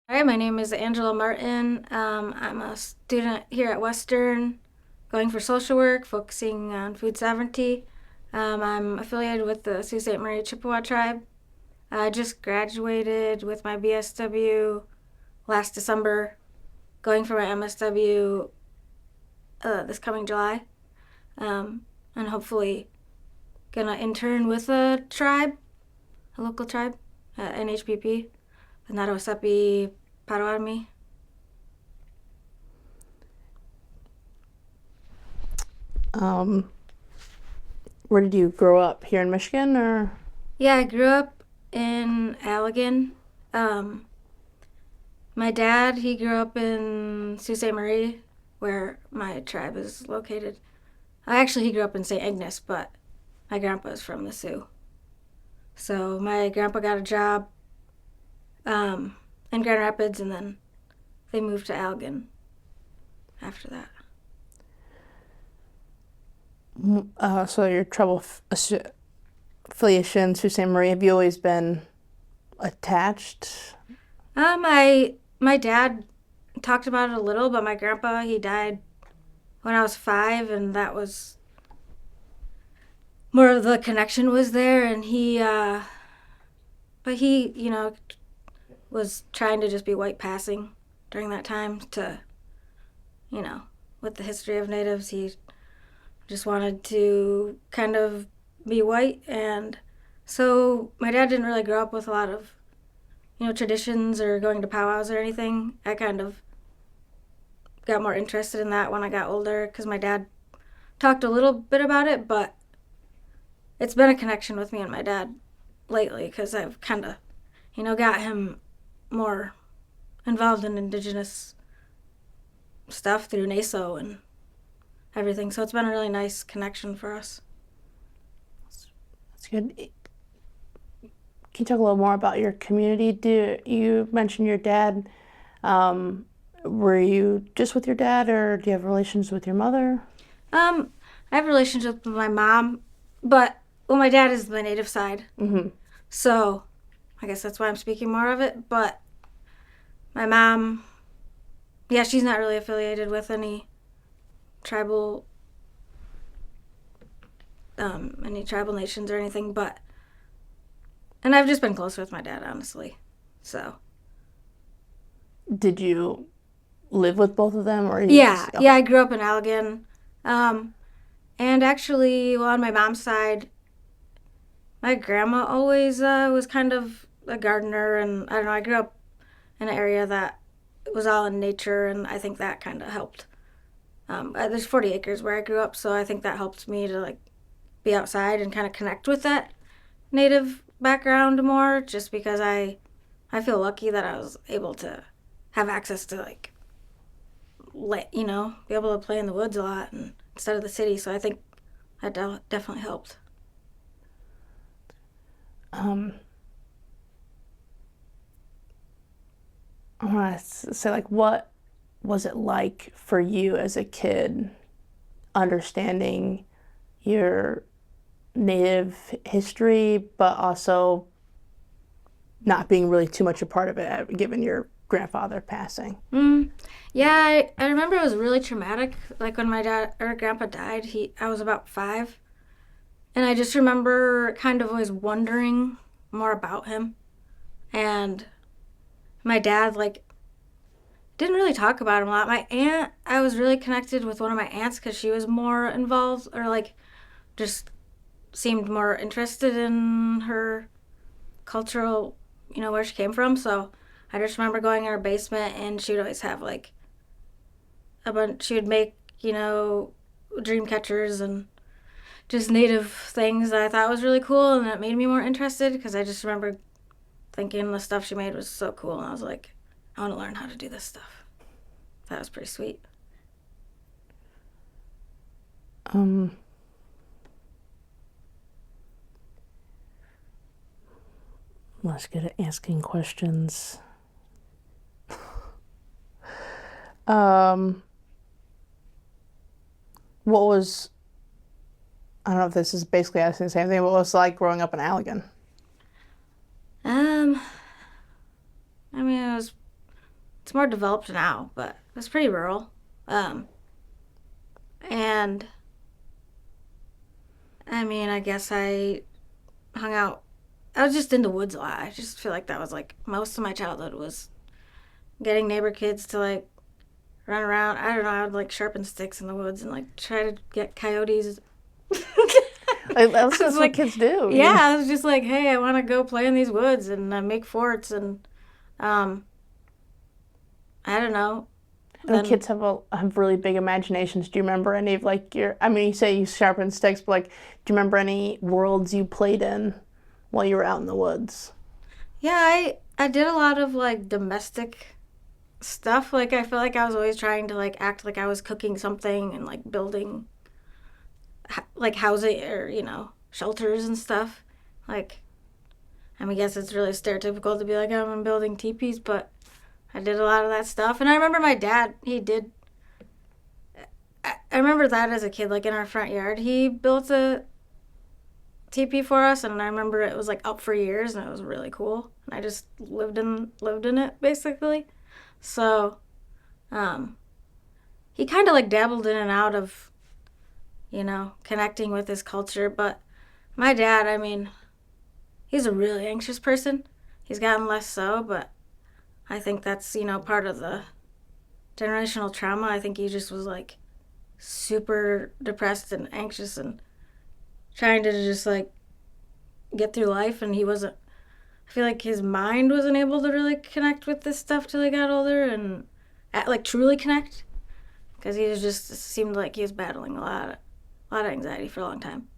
Hi, my name is Angela Martin. I'm a student here at Western, going for social work, focusing on food sovereignty. I'm affiliated with the Sault Ste. Marie Chippewa tribe. I just graduated with my BSW last December, going for my MSW this coming July, and hopefully gonna intern with a local tribe, NHPP, the Nadosepi Potawatomi. Um, where did you grow up? Here in Michigan, or? Yeah, I grew up in Allegan. Um, my dad, he grew up in Sault Ste. Marie, where my tribe is located. Actually, he grew up in St. Ignace, but my grandpa is from the Sioux. So my grandpa got a job um, in Grand Rapids, and then they moved to Allegan after that. So your affiliation to St. Marie, have you always been attached? My dad talked about it a little, but my grandpa, he died when I was 5, and that was more of the connection was there, and but he, was trying to just be white passing during that time to, you know, with the history of natives, he just wanted to kind of be white. And so my dad didn't really grow up with a lot of, traditions or going to powwows or anything. I kind of got more interested in that when I got older because my dad talked a little bit about it, but it's been a connection with me and my dad lately because I've kind of, got him more involved in Indigenous stuff through NASO and everything. So it's been a really nice connection for us. That's good. Can you talk a little more about your community? Do you mentioned your dad? Um, were you just with your dad, or do you have relations with your mother? Um, I have a relationship with my mom, but well, my dad is my native side, Mm-hmm. so I guess that's why I'm speaking more of it. But my mom, yeah, she's not really affiliated with tribal, any tribal nations or anything. But and I've just been close with my dad, honestly. So Did you live with both of them, or you yeah, just yeah, okay? I grew up in Allegan, um, and actually, well, on my mom's side, my grandma always was kind of a gardener, and I don't know. I grew up in an area that was all in nature, and I think that kind of helped. There's 40 acres where I grew up, so I think that helped me to like be outside and kind of connect with that native background more. Just because I feel lucky that I was able to have access to like be able to play in the woods a lot and instead of the city. So I think that definitely helped. Um, I want to say, like, what was it like for you as a kid understanding your native history, but also not being really too much a part of it, given your grandfather passing? Mm. Yeah, I remember it was really traumatic. Like when my dad or grandpa died, I was about 5, and I just remember kind of always wondering more about him. And my dad like didn't really talk about him a lot. My aunt, I was really connected with one of my aunts because she was more involved or like just seemed more interested in her cultural, where she came from. So I just remember going in her basement and she would always have like a bunch. She would make dream catchers and just native things that I thought was really cool, and that made me more interested because I just remember thinking the stuff she made was so cool, and I was like, I want to learn how to do this stuff. That was pretty sweet. Um, let's get at asking questions. Um, what was, I don't know if this is basically asking the same thing, but what was it like growing up in Allegan? Um, I mean, it was It's more developed now, but it was pretty rural. Um, and I mean, I guess I hung out. I was just in the woods a lot. I just feel like that was like most of my childhood was getting neighbor kids to like run around. I don't know. I would like sharpen sticks in the woods and like try to get coyotes. Like, that's I was just what like, kids do. yeah, I was just like, hey, I want to go play in these woods and make forts and um, I don't know. And Then kids have really big imaginations. Do you remember any of like your? I mean, you say you sharpen sticks, but like, do you remember any worlds you played in while you were out in the woods? yeah, I did a lot of like domestic stuff. Like I feel like I was always trying to like act like I was cooking something and like building like housing or shelters and stuff. Like I mean, I guess it's really stereotypical to be like, oh, I'm building teepees, but I did a lot of that stuff. And I remember my dad, he did. I remember that as a kid, like in our front yard, he built a teepee for us, and I remember it was like up for years, and it was really cool. And I just lived in it basically. So, um, he kind of like dabbled in and out of connecting with his culture. But my dad, I mean, he's a really anxious person. He's gotten less so, but I think that's part of the generational trauma. I think he just was like super depressed and anxious and trying to just like get through life, and he wasn't. I feel like his mind wasn't able to really connect with this stuff till he got older and like truly connect because he was just seemed like he was battling a lot of anxiety for a long time.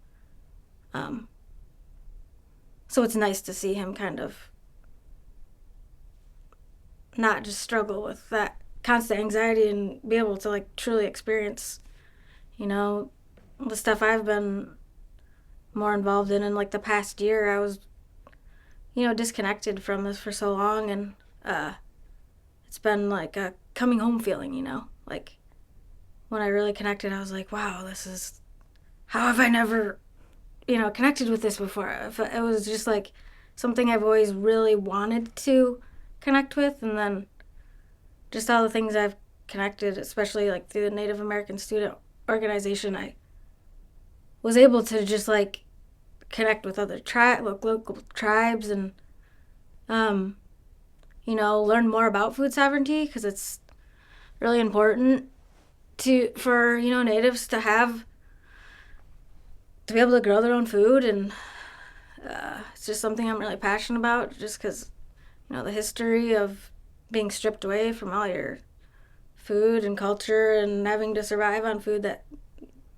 Um, so it's nice to see him kind of not just struggle with that constant anxiety and be able to like truly experience, you know, the stuff I've been more involved in like the past year. I was, disconnected from this for so long, and it's been like a coming home feeling, like when I really connected, I was like, wow, this is how have I never, connected with this before? It was just like something I've always really wanted to connect with, and then just all the things I've connected, especially like through the Native American Student Organization, I was able to just like connect with other local tribes and um, learn more about food sovereignty because it's really important for natives to be able to grow their own food, and it's just something I'm really passionate about just because the history of being stripped away from all your food and culture and having to survive on food that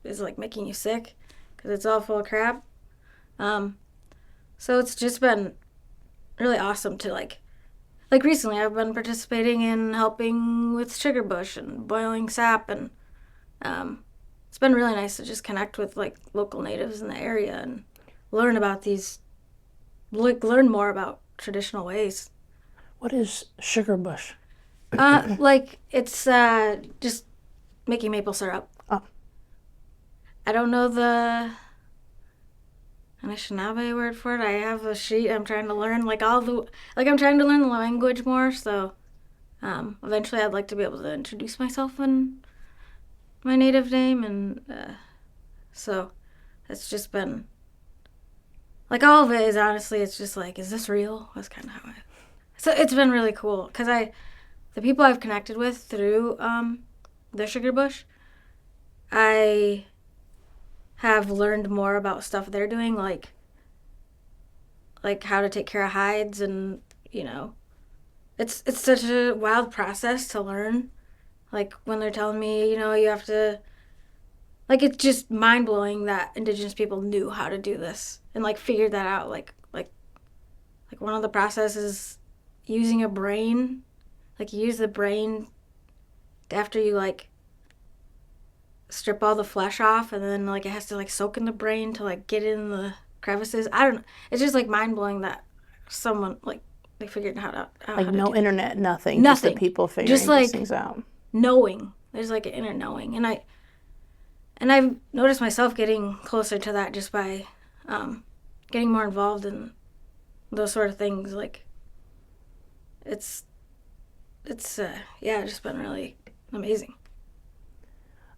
is like making you sick because it's all full of crap. Um, so it's just been really awesome to like recently I've been participating in helping with sugar bush and boiling sap, and it's been really nice to just connect with like local natives in the area and learn about learn more about traditional ways. What is sugar bush? Like it's just making maple syrup. Oh, I don't know the Anishinaabe word for it. I have a sheet. I'm trying to learn I'm trying to learn the language more. So eventually, I'd like to be able to introduce myself in my native name, and so it's just been like all of it is honestly. It's just like, is this real? That's kind of how I. So it's been really cool because the people I've connected with through the sugar bush, I have learned more about stuff they're doing, like how to take care of hides, and it's such a wild process to learn. Like when they're telling me, you have to, like it's just mind blowing that Indigenous people knew how to do this and like figured that out. Like one of the processes using a brain, like you use the brain after you like strip all the flesh off, and then like it has to like soak in the brain to like get in the crevices. I don't know. It's just like mind blowing that someone like they figured out like how to no do internet, nothing, just the nothing. people Just figuring these like things out. knowing. There's like an inner knowing, and I've noticed myself getting closer to that just by getting more involved in those sort of things. Like it's it's yeah, just been really amazing.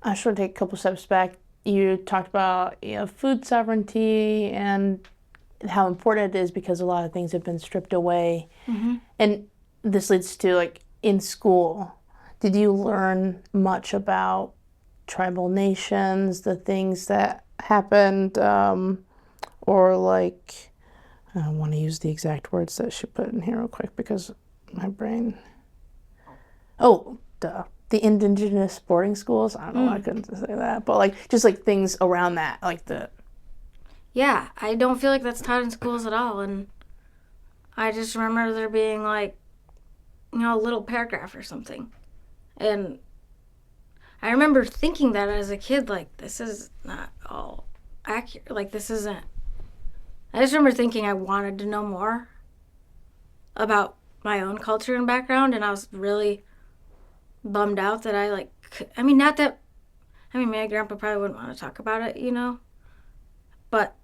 I just want to take a couple steps back. You talked about food sovereignty and how important it is because a lot of things have been stripped away. Mm-hmm. And this leads to like in school, did you learn much about tribal nations, the things that happened, or like, I want to use the exact words that she put in here real quick because my brain. Oh, duh. The indigenous boarding schools. I don't know why I Mm. couldn't say that, but like just like things around that, like the. Yeah, I don't feel like that's taught in schools at all, and I just remember there being like, a little paragraph or something, and I remember thinking that as a kid, like this is not all accurate. Like this isn't. I just remember thinking I wanted to know more about my own culture and background, and I was really bummed out that I like. I mean, not that. I mean, my grandpa probably wouldn't want to talk about it, but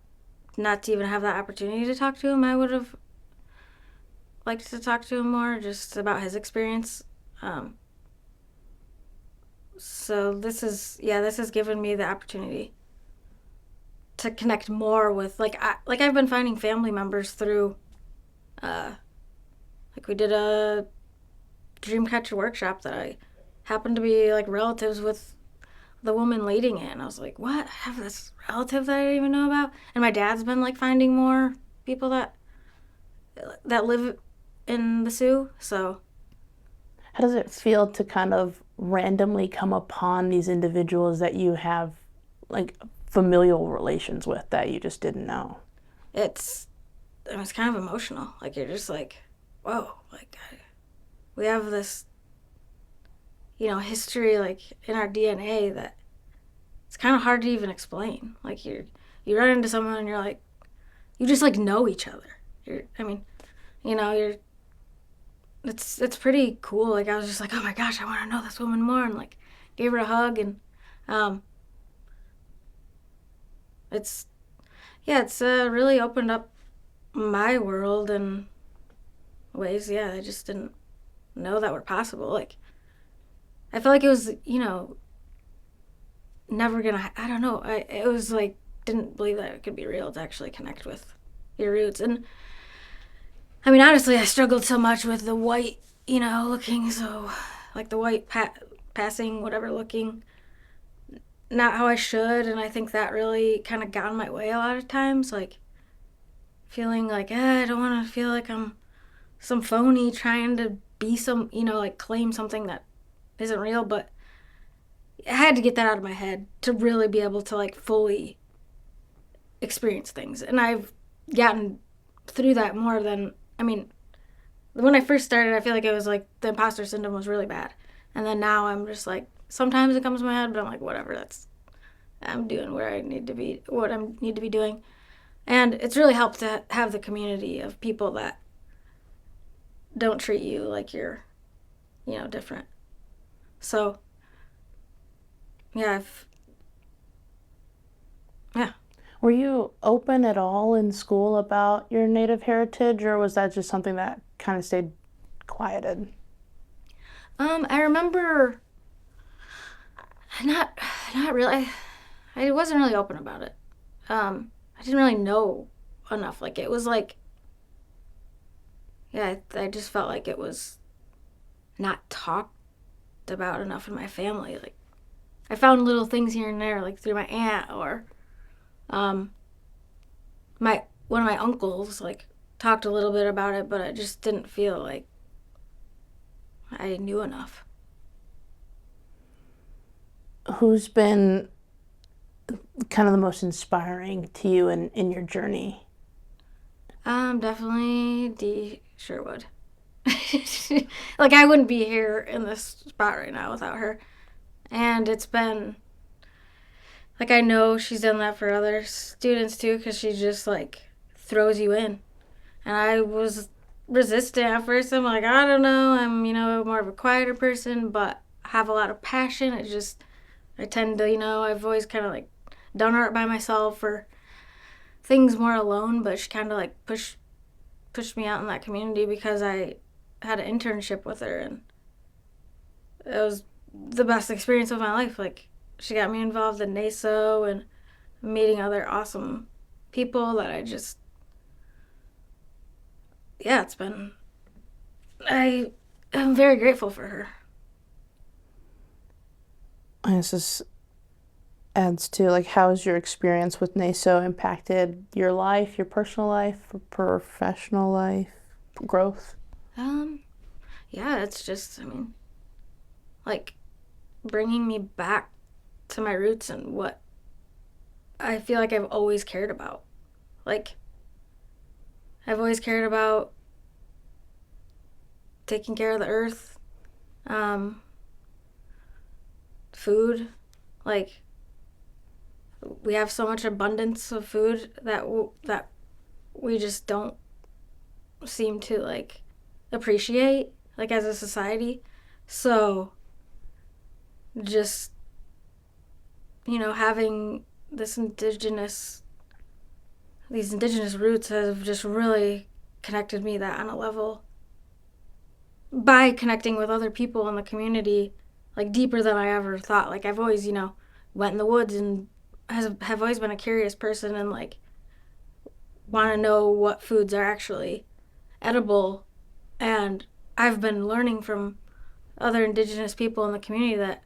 not to even have that opportunity to talk to him, I would have liked to talk to him more just about his experience. Um, so this has given me the opportunity to connect more with I've been finding family members through uh, like we did a Dreamcatcher workshop that I happened to be like relatives with the woman leading it, and I was like, what? I have this relative that I didn't even know about, and my dad's been like finding more people that live in the Sioux. So How does it feel to kind of randomly come upon these individuals that you have like familial relations with that you just didn't know? it's it's kind of emotional. Like you're just like, whoa, we have this history like in our DNA that it's kind of hard to even explain. Like you run into someone and you're like, you just like know each other. You're it's pretty cool. Like I was just like, oh my gosh, I want to know this woman more, and like gave her a hug, and um, it's yeah, it's really opened up my world in ways, yeah, I just didn't know that were possible. Like I felt like it was never gonna. I don't know. It was like didn't believe that it could be real to actually connect with your roots. And I mean, honestly, I struggled so much with the white, looking so like the white passing whatever looking not how I should, and I think that really kind of got in my way a lot of times. Like feeling like I don't want to feel like I'm some phony trying to be some, like claim something that isn't real. But I had to get that out of my head to really be able to like fully experience things. And I've gotten through that more than, I mean, when I first started, I feel like it was like the imposter syndrome was really bad. And then now I'm just like, sometimes it comes to my head, but I'm like, whatever, I'm doing where I need to be, what I need to be doing. And it's really helped to have the community of people that don't treat you like you're, different. So, yeah, yeah. Were you open at all in school about your native heritage, or was that just something that kind of stayed quieted? I remember not, not really. I wasn't really open about it. I didn't really know enough. Like it was like, yeah, I just felt like it was not talked about enough in my family. Like I found little things here and there, like through my aunt or um, my one of my uncles, like talked a little bit about it, but I just didn't feel like I knew enough. Who's been kind of the most inspiring to you in your journey? Definitely D. Sherwood. Like I wouldn't be here in this spot right now without her. And it's been like I know she's done that for other students too, because she just like throws you in. And I was resistant at first. I'm like, I don't know. I'm more of a quieter person, but have a lot of passion. I tend to I've always kind of like done art by myself or things more alone. But she kind of like pushed me out in that community because I had an internship with her, and it was the best experience of my life. Like, she got me involved in NASO and meeting other awesome people that I just, yeah, it's been, I am very grateful for her. And this is adds to like how's your experience with NASO impacted your life, your personal life, professional life, growth? Um, yeah, it's just, I mean, like, bringing me back to my roots and what I feel like I've always cared about. Like, I've always cared about taking care of the earth, um, food. Like, we have so much abundance of food that we just don't seem to like appreciate like as a society. So just having this indigenous these indigenous roots have just really connected me that on a level by connecting with other people in the community like deeper than I ever thought. Like I've always, went in the woods and have always been a curious person and like want to know what foods are actually edible. And I've been learning from other indigenous people in the community that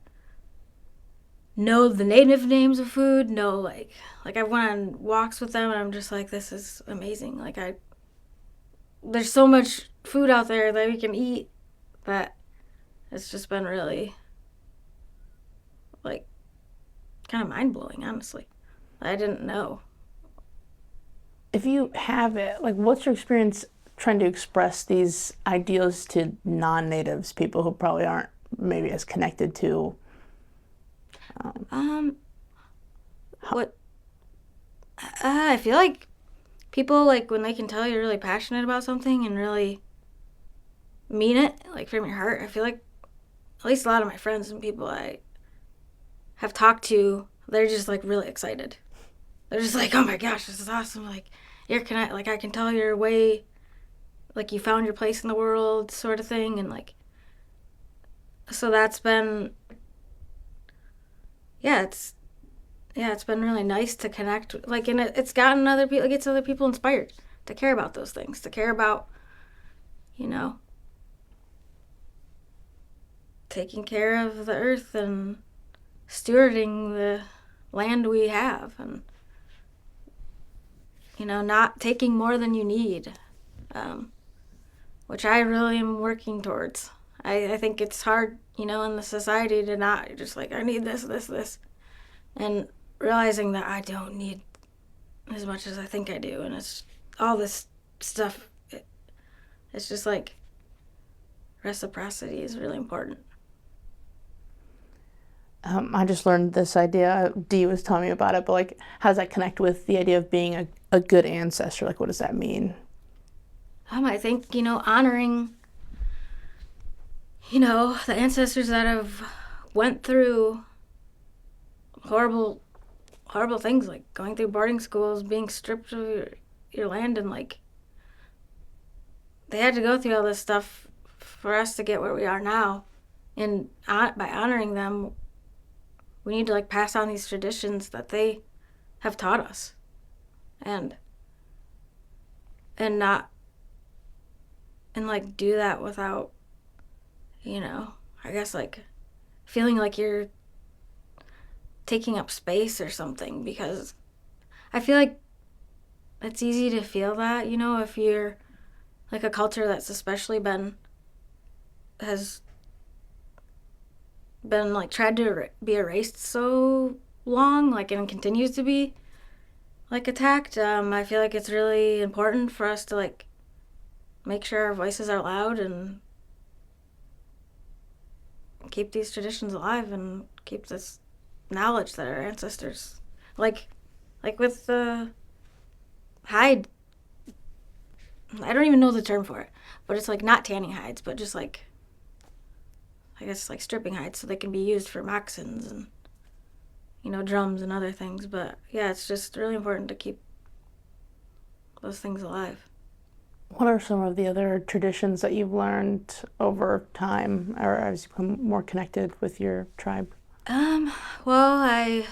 know the native names of food, know like I've went on walks with them and I'm just like, this is amazing. Like there's so much food out there that we can eat that it's just been really like kind of mind blowing, honestly. I didn't know. If you have it, like what's your experience trying to express these ideals to non-natives, people who probably aren't maybe as connected to Um, how, what I feel like people like when they can tell you're really passionate about something and really mean it, like from your heart. I feel like at least a lot of my friends and people I have talked to, they're just like really excited. They're just like, oh my gosh, this is awesome. Like like I can tell you're way like you found your place in the world, sort of thing, and like so that's been yeah, it's been really nice to connect. Like and it's gotten other people, it gets other people inspired to care about those things, to care about you know taking care of the earth and stewarding the land we have and not taking more than you need, um, which I really am working towards. I think it's hard, in the society to not just like, I need this, this, this, and realizing that I don't need as much as I think I do. And it's all this stuff. It's just like reciprocity is really important. I just learned this idea. Dee was telling me about it, but like, how does that connect with the idea of being a good ancestor? Like, what does that mean? I think, honoring, the ancestors that have went through horrible, horrible things like going through boarding schools, being stripped of your land, and like they had to go through all this stuff for us to get where we are now. And by honoring them, we need to like pass on these traditions that they have taught us, and not and like do that without, I guess like feeling like you're taking up space or something. Because I feel like it's easy to feel that, if you're like a culture that's especially has been like tried to be erased so long, like, and continues to be like attacked. I feel like it's really important for us to like make sure our voices are loud and keep these traditions alive and keep this knowledge that our ancestors like with the hide. I don't even know the term for it, but it's like not tanning hides, but just like I guess like stripping hides so they can be used for moccasins and drums and other things. But yeah, it's just really important to keep those things alive. What are some of the other traditions that you've learned over time or as you become more connected with your tribe? Um, well,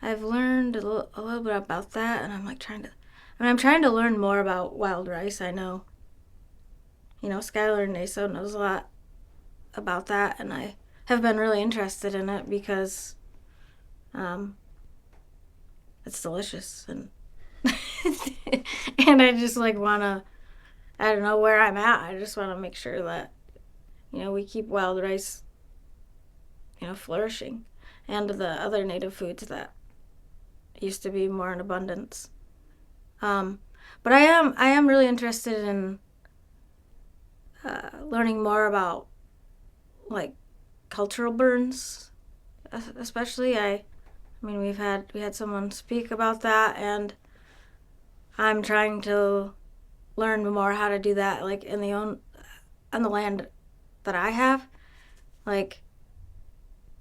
I've learned a little bit about that, and I'm like trying to. I mean, I'm trying to learn more about wild rice. I know, Skylar and Naso knows a lot about that, and I have been really interested in it because um, it's delicious, and and I just like wanna. I don't know where I'm at. I just want to make sure that we keep wild rice flourishing, and the other native foods that used to be more in abundance. Um, but I am really interested in learning more about like cultural burns, especially. I mean, we had someone speak about that, and I'm trying to learn more how to do that, like on the land that I have, like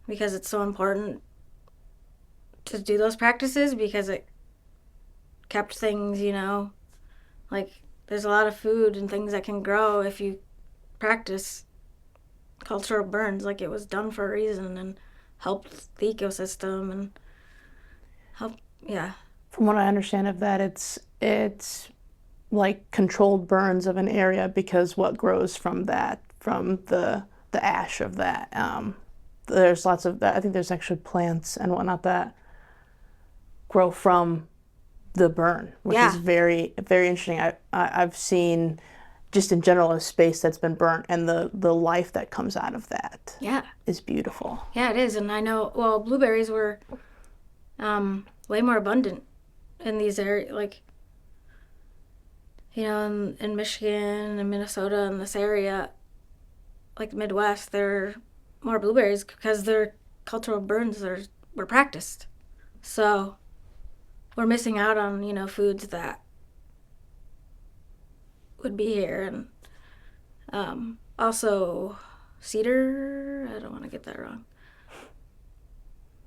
because it's so important to do those practices because it kept things, like there's a lot of food and things that can grow if you practice cultural burns, like it was done for a reason and helped the ecosystem and help. Yeah. From what I understand of that, it's like controlled burns of an area because what grows from that, from the ash of that. There's lots of that. I think there's actually plants and whatnot that grow from the burn, which is Yeah. very very interesting. I've seen just in general a space that's been burnt and the life that comes out of that Yeah. is beautiful. Yeah, it is. And I know, well, blueberries were way more abundant in these areas, like, in Michigan and Minnesota and this area, like the Midwest, there are more blueberries because their cultural burns were practiced. So we're missing out on, foods that would be here. And also cedar, I don't want to get that wrong.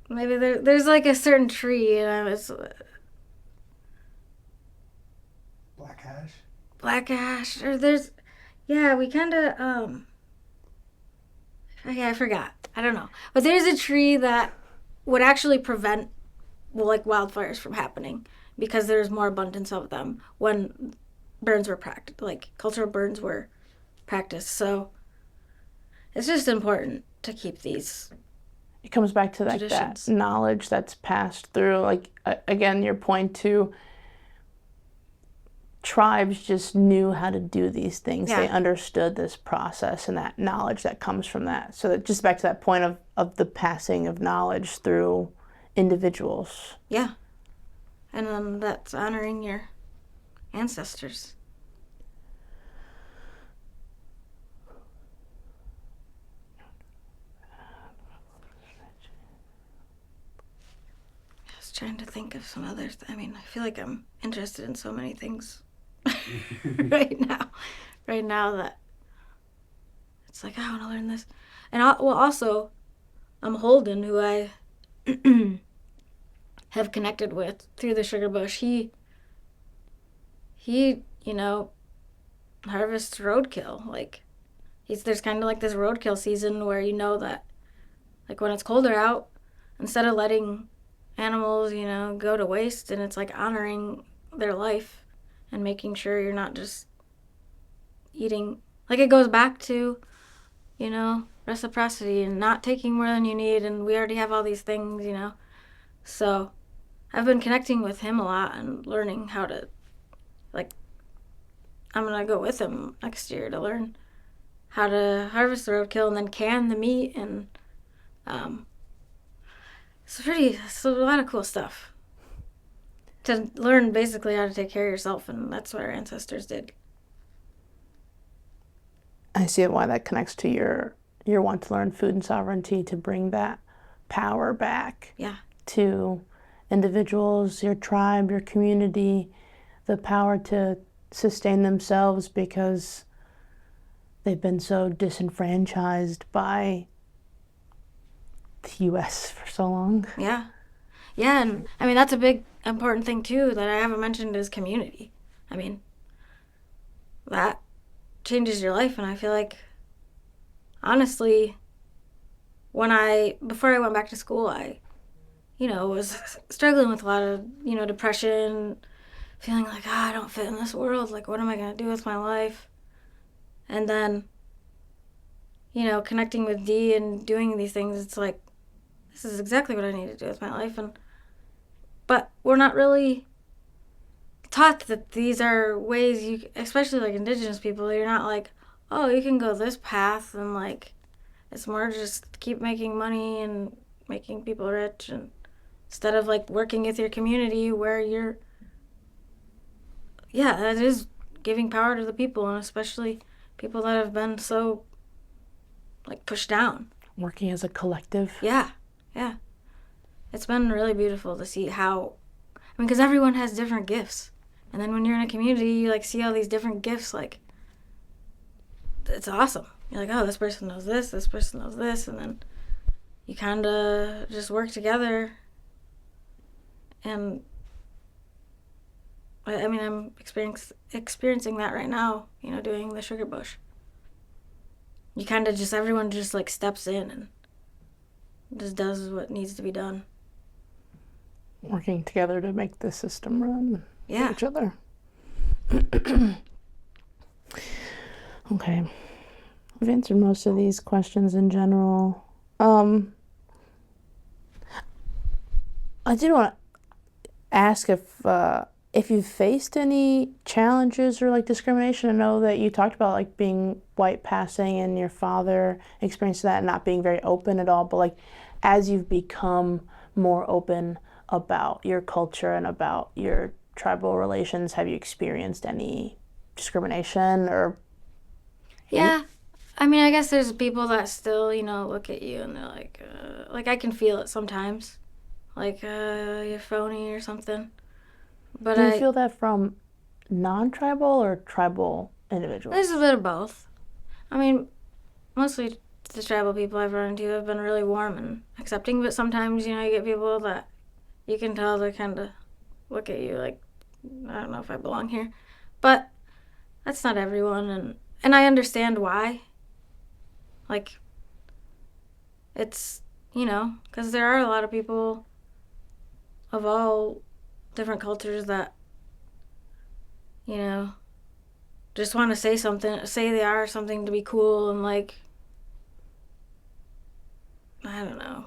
Maybe there's like a certain tree, it's Black hash. black ash, or there's, yeah, we kind of, okay, I forgot. I don't know. But there's a tree that would actually prevent, well, like wildfires from happening because there's more abundance of them when burns were practiced, like cultural burns were practiced. So it's just important to keep these It comes back to like that traditions. knowledge that's passed through. Like again, your point to tribes just knew how to do these things. They Yeah. understood this process and that knowledge that comes from that. So that just back to that point of the passing of knowledge through individuals. Yeah. And then that's honoring your ancestors. I was trying to think of some others. I mean, I feel like I'm interested in so many things right now. Right now that it's like, I want to learn this. And well, also, Holden, who I have connected with through the sugar bush. He harvests roadkill. Like there's kind of like this roadkill season where that like when it's colder out, instead of letting animals go to waste, and it's like honoring their life and making sure you're not just eating. Like it goes back to reciprocity and not taking more than you need, and we already have all these things. So I've been connecting with him a lot and learning how to, like, I'm gonna go with him next year to learn how to harvest the roadkill and then can the meat, and um, it's a lot of cool stuff to learn basically how to take care of yourself, and that's what our ancestors did. I see why that connects to your want to learn food and sovereignty to bring that power back Yeah. to individuals, your tribe, your community, the power to sustain themselves because they've been so disenfranchised by the US for so long. Yeah. Yeah, and I mean that's a big important thing too that I haven't mentioned is community. I mean, that changes your life. And I feel like, honestly, before I went back to school, I, was struggling with a lot of, depression, feeling like, I don't fit in this world. Like, what am I going to do with my life? And then, connecting with Dee and doing these things, it's like, this is exactly what I need to do with my life. But we're not really taught that these are ways especially like Indigenous people, you're not like, oh, you can go this path, and like, it's more just keep making money and making people rich, and instead of like working with your community where that is giving power to the people, and especially people that have been so like pushed down. Working as a collective. Yeah, yeah. It's been really beautiful to see how, because everyone has different gifts. And then when you're in a community, you like see all these different gifts, like, it's awesome. You're like, oh, this person knows this person knows this, and then you kind of just work together. And I mean, I'm experiencing that right now, doing the sugar bush. You kind of just, everyone just like steps in and just does what needs to be done. Working together to make the system run. Yeah. Each other. Okay. I've answered most of these questions in general. I did want to ask if you've faced any challenges or like discrimination. I know that you talked about like being white passing and your father experienced that and not being very open at all, but like as you've become more open about your culture and about your tribal relations, have you experienced any discrimination or hate? Yeah. I mean, I guess there's people that still, look at you and they're like I can feel it sometimes. Like, you're phony or something. But Do you feel that from non-tribal or tribal individuals? There's a bit of both. I mean, mostly the tribal people I've run into have been really warm and accepting, but sometimes, you get people that you can tell they kind of look at you like, I don't know if I belong here. But that's not everyone, and I understand why. Like, it's, because there are a lot of people of all different cultures that, just want to say they are something to be cool, and like, I don't know.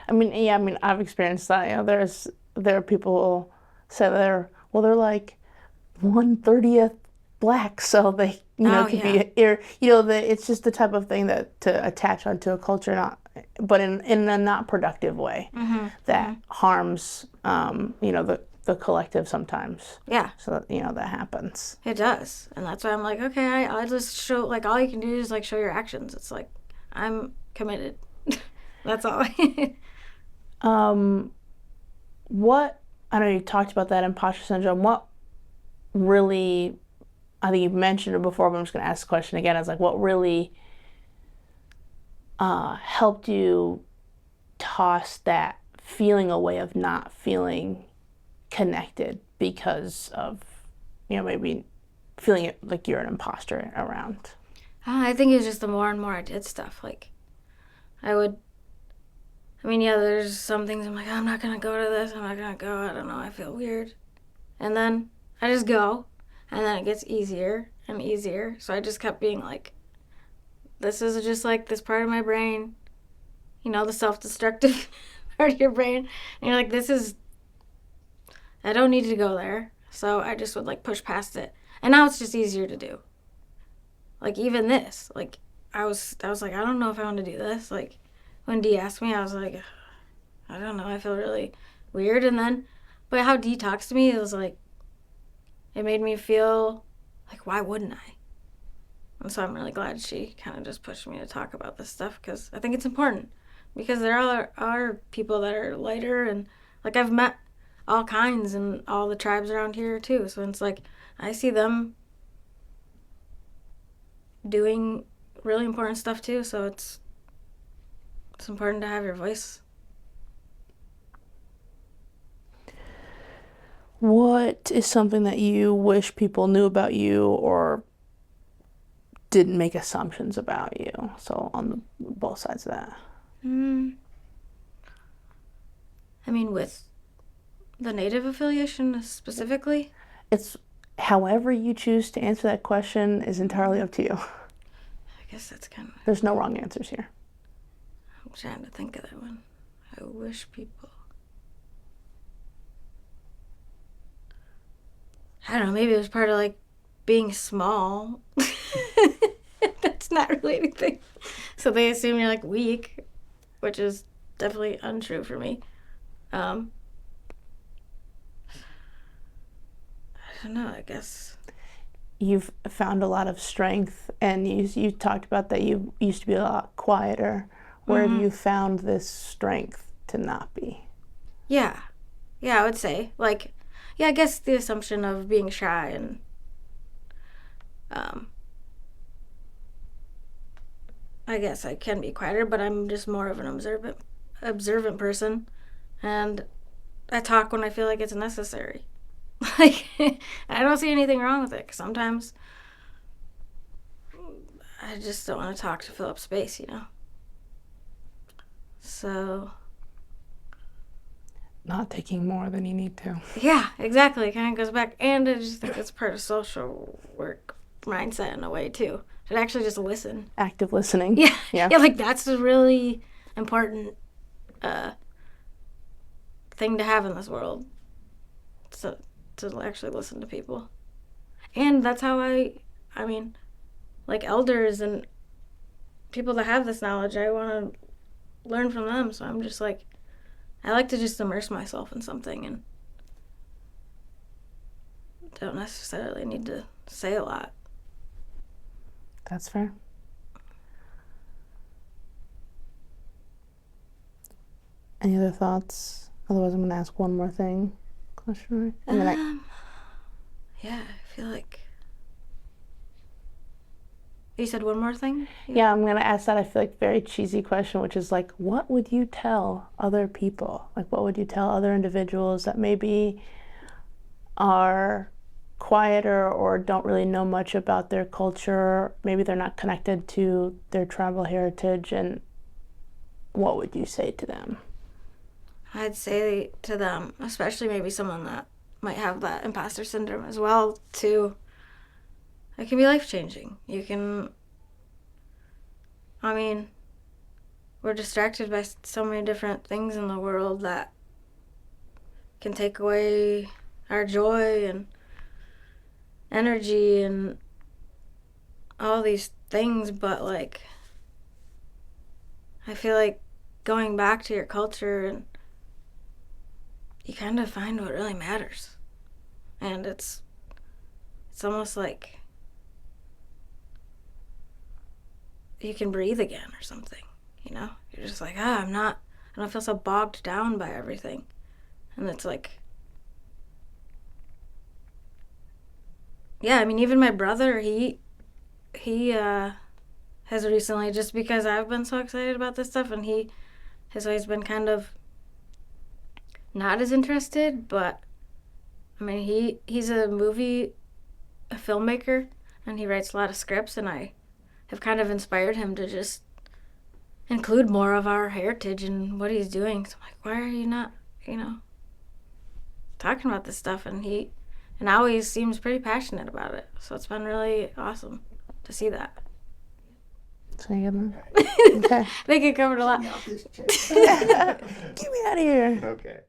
I mean, I've experienced that. There are people say they're like 1/30th black, so they could be it's just the type of thing that to attach onto a culture, but in a not productive way that harms the collective sometimes. Yeah. So that happens. It does, and that's why I'm like, okay, I'll just show, like, all you can do is like show your actions. It's like, I'm committed. That's all. What, I know you talked about that imposter syndrome. What really, I think you've mentioned it before, but I'm just going to ask the question again. It's like, what really helped you toss that feeling away of not feeling connected because of, maybe feeling it like you're an imposter around? I think it was just the more and more I did stuff. Like, there's some things I'm like, I'm not going to go to this. I'm not going to go. I don't know. I feel weird. And then I just go. And then it gets easier and easier. So I just kept being like, this is just like this part of my brain, the self-destructive part of your brain. And you're like, I don't need to go there. So I just would like push past it. And now it's just easier to do. Like, even this, like, I was like, I don't know if I want to do this. Like, when Dee asked me, I was like, I don't know, I feel really weird. And then, but how Dee talks to me, it was like, it made me feel like, why wouldn't I? And so I'm really glad she kind of just pushed me to talk about this stuff, because I think it's important. Because there are people that are lighter, and like, I've met all kinds and all the tribes around here too. So it's like, I see them doing really important stuff too. So it's important to have your voice. What is something that you wish people knew about you or didn't make assumptions about you. So on both sides of that. I mean, with the Native affiliation specifically? It's however you choose to answer that question is entirely up to you. I guess that's kind of... There's no wrong answers here. I'm trying to think of that one. I wish people... I don't know, maybe it was part of, like, being small. That's not really anything. So they assume you're, like, weak, which is definitely untrue for me. I don't know, I guess. You've found a lot of strength, and you talked about that you used to be a lot quieter. Where have you found this strength to not be? Yeah, I would say. Like, yeah, I guess the assumption of being shy and I guess I can be quieter, but I'm just more of an observant person, and I talk when I feel like it's necessary. Like, I don't see anything wrong with it, 'cause sometimes I just don't want to talk to fill up space, you know? So... Not taking more than you need to. Yeah, exactly. It kind of goes back. And I just think it's part of social work mindset in a way, too. To actually just listen. Active listening. Yeah. Yeah. Yeah, like, that's a really important thing to have in this world. So, to actually listen to people. And that's how I mean, like, elders and people that have this knowledge, I want to learn from them. So I'm just like, I like to just immerse myself in something and don't necessarily need to say a lot. That's fair. Any other thoughts? Otherwise, I'm going to ask one more thing. Question mark? Yeah, I feel like... You said one more thing? Yeah, I'm going to ask that, I feel like, very cheesy question, which is like, what would you tell other people? Like, what would you tell other individuals that maybe are quieter or don't really know much about their culture? Maybe they're not connected to their tribal heritage, and what would you say to them? I'd say to them, especially maybe someone that might have that imposter syndrome as well, too. It can be life-changing. You can... I mean, we're distracted by so many different things in the world that can take away our joy and energy and all these things, but, like, I feel like going back to your culture and you kind of find what really matters. And it's almost like you can breathe again or something, you know? You're just like, I don't feel so bogged down by everything. And it's like, yeah, I mean, even my brother, he has recently, just because I've been so excited about this stuff, and he has always been kind of not as interested, but I mean, he's a filmmaker, and he writes a lot of scripts, and I have kind of inspired him to just include more of our heritage in what he's doing. So I'm like, why are you not, talking about this stuff? And now he seems pretty passionate about it. So it's been really awesome to see that. Say again. Okay. I think it covered a lot. Get me out this chair. Get me out of here. Okay.